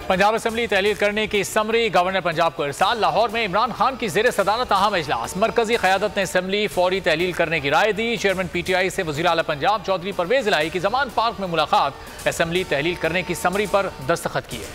Punjab assembly तहलील करने की summary governor Punjab को इरसाल। लाहौर में इमरान खान की जेर सदारत अहम इजलास। मरकजी क़यादत ने असेंबली फौरी तहलील करने की राय दी। चेयरमैन PTI से वज़ीर आला पंजाब चौधरी परवेज इलाही की ज़मान पार्क में मुलाकात। असेंबली तहलील करने की समरी पर दस्तखत किए।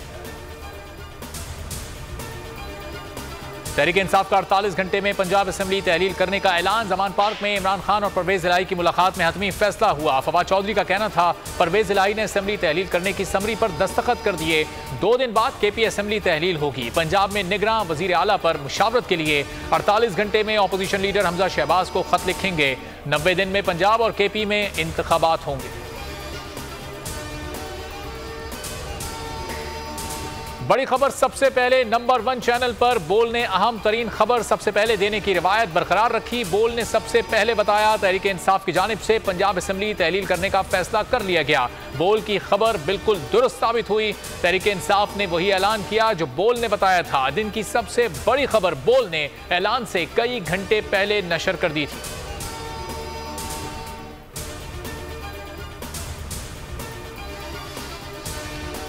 तहरीक इंसाफ का 48 घंटे में पंजाब असेंबली तहलील करने का ऐलान। जमान पार्क में इमरान खान और परवेज इलाही की मुलाकात में हतमी फैसला हुआ। फवाद चौधरी का कहना था परवेज इलाही ने असेंबली तहलील करने की समरी पर दस्तखत कर दिए। 2 दिन बाद KP असेंबली तहलील होगी। पंजाब में निगरान वजीर आला पर मुशावरत के लिए 48 घंटे में अपोजिशन लीडर हमजा शहबाज को खत लिखेंगे। 90 दिन में पंजाब और KP में इंतखाबात होंगे। बड़ी खबर सबसे पहले नंबर 1 चैनल पर। बोल ने अहम तरीन खबर सबसे पहले देने की रिवायत बरकरार रखी। बोल ने सबसे पहले बताया तहरीक इंसाफ की जानिब से पंजाब असेंबली तहलील करने का फैसला कर लिया गया। बोल की खबर बिल्कुल दुरुस्त साबित हुई। तहरीक इंसाफ ने वही ऐलान किया जो बोल ने बताया था। दिन की सबसे बड़ी खबर बोल ने ऐलान से कई घंटे पहले नशर कर दी थी।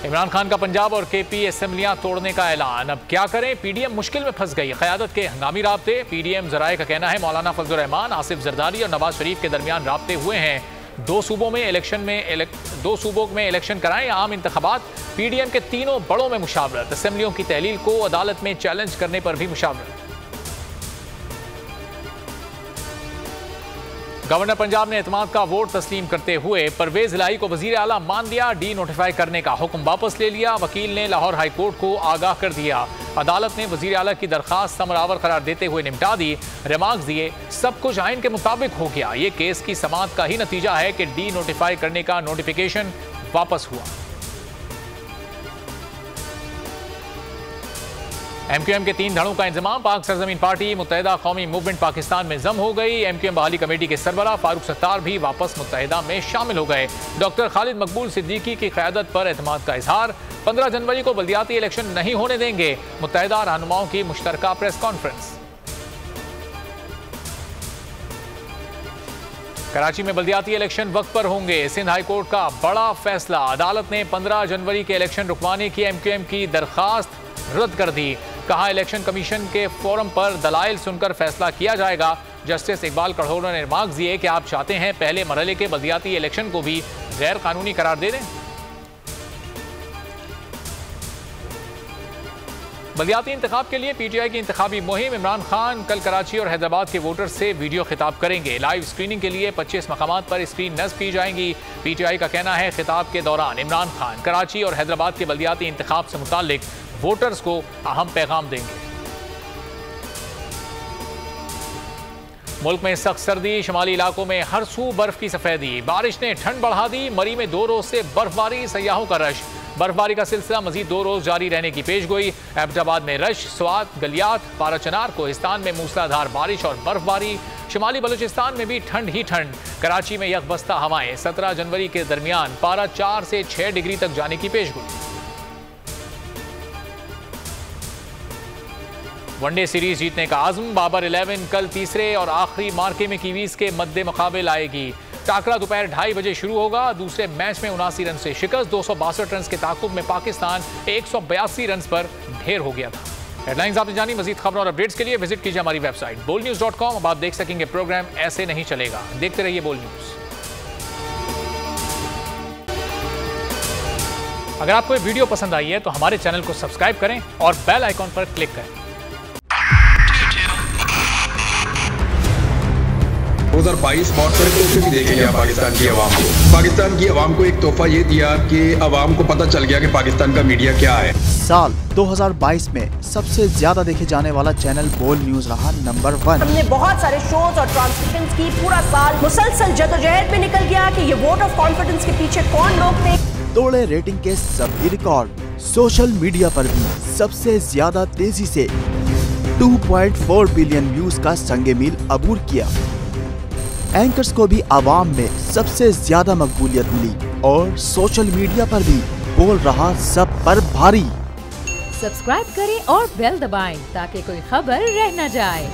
इमरान खान का पंजाब और KP असेंबलियां तोड़ने का ऐलान। अब क्या करें, PDM मुश्किल में फंस गई। क़यादत के हंगामी राब्ते। PDM ज़राए का कहना है मौलाना फजल रहमान, आसिफ जरदारी और नवाज शरीफ के दरमियान राब्ते हुए हैं। 2 सूबों में इलेक्शन कराएं, आम इंतखाबात। PDM के तीनों बड़ों में मुशावरत। असेंबलियों की तहलील को अदालत में चैलेंज करने पर भी मुशावरत। गवर्नर पंजाब ने एतमाद का वोट तस्लीम करते हुए परवेज इलाही को वजीर आला मान लिया। डी नोटिफाई करने का हुक्म वापस ले लिया। वकील ने लाहौर हाई कोर्ट को आगाह कर दिया। अदालत ने वजीर आला की दरखास्त समरावर करार देते हुए निपटा दी। रिमार्क्स दिए सब कुछ आइन के मुताबिक हो गया। ये केस की समाअत का ही नतीजा है कि डी नोटिफाई करने का नोटिफिकेशन वापस हुआ। MQM के 3 धड़ों का इंतजाम। पाक सरजमीन पार्टी मुत्तहिदा कौमी मूवमेंट पाकिस्तान में जम हो गई। MQM बहाली कमेटी के सरबराह फारूक सत्तार भी वापस मुत्तहिदा में शामिल हो गए। डॉक्टर खालिद मकबूल सिद्दीकी की क़यादत पर एतमाद का इजहार। 15 जनवरी को बल्दियाती इलेक्शन नहीं होने देंगे। मुत्तहिदा रहनुमाओं की मुश्तरका प्रेस कॉन्फ्रेंस। कराची में बल्दियाती इलेक्शन वक्त पर होंगे। सिंध हाई कोर्ट का बड़ा फैसला। अदालत ने 15 जनवरी के इलेक्शन रुकवाने की MQM की दरखास्त रद्द कर दी। कहा इलेक्शन कमीशन के फोरम पर दलाइल सुनकर फैसला किया जाएगा। जस्टिस इकबाल कड़ोरा ने रिमार्क्स दिए कि आप चाहते हैं पहले मरहले के बल्दियाती इलेक्शन को भी गैर कानूनी करार दे दें। बल्दियाती इंतखाब के लिए PTI की इंतखाबी मुहिम। इमरान खान कल कराची और हैदराबाद के वोटर से वीडियो खिताब करेंगे। लाइव स्क्रीनिंग के लिए 25 मकामात पर स्क्रीन नस्ब की जाएंगी। PTI का कहना है खिताब के दौरान इमरान खान कराची और हैदराबाद के बल्दियाती इंतखाब से मुताल्लिक वोटर्स को अहम पैगाम देंगे। मुल्क में सख्त सर्दी। शुमाली इलाकों में हर सू बर्फ की सफेदी। बारिश ने ठंड बढ़ा दी। मरी में 2 रोज से बर्फबारी। सयाहों का रश। बर्फबारी का सिलसिला मजीद 2 रोज जारी रहने की पेशगोई। एबटाबाद में रश, स्वात, गलियात, पाराचनार, कोहिस्तान में मूसलाधार बारिश और बर्फबारी। शुमाली बलूचिस्तान में भी ठंड ही ठंड। कराची में यकबस्ता हवाएं। 17 जनवरी के दरमियान पारा 4 से 6 डिग्री तक जाने की पेशगोई। वनडे सीरीज जीतने का आज़म। बाबर 11 कल तीसरे और आखिरी मार्के में कीवीज के मद्दे मुकाबले आएगी। टाकरा दोपहर 2:30 बजे शुरू होगा। दूसरे मैच में 79 रन से शिकस्त। 262 रन के ताकुब में पाकिस्तान 182 रन पर ढेर हो गया था। हेडलाइंस आपने जानी। मजीद खबरों और अपडेट्स के लिए विजिट कीजिए हमारी वेबसाइट bolnews.com। अब आप देख सकेंगे प्रोग्राम ऐसे नहीं चलेगा। देखते रहिए बोल न्यूज। अगर आपको ये वीडियो पसंद आई है तो हमारे चैनल को सब्सक्राइब करें और बेल आइकॉन पर क्लिक करें। 2022 बहुत सारे तोहफे भी देखे गया पाकिस्तान की आवाम को। पाकिस्तान की आवाम को एक तोहफा ये दिया कि आवाम को पता चल गया कि पाकिस्तान का मीडिया क्या है। साल 2022 में सबसे ज्यादा देखे जाने वाला चैनल बोल न्यूज रहा नंबर 1। हमने बहुत सारे शोज और ट्रांसमिशंस की। पूरा साल मुसलसल जदोजहद में निकल गया कि ये वोट ऑफ कॉन्फिडेंस के पीछे कौन लोग थे। तोड़े रेटिंग के सभी रिकॉर्ड। सोशल मीडिया पर भी सबसे ज्यादा तेजी से 2.4 बिलियन व्यूज का संगे मील अबूर किया। एंकर्स को भी आवाम में सबसे ज्यादा मकबूलियत मिली और सोशल मीडिया पर भी बोल रहा सब पर भारी। सब्सक्राइब करें और बेल दबाएं ताकि कोई खबर रह न जाए।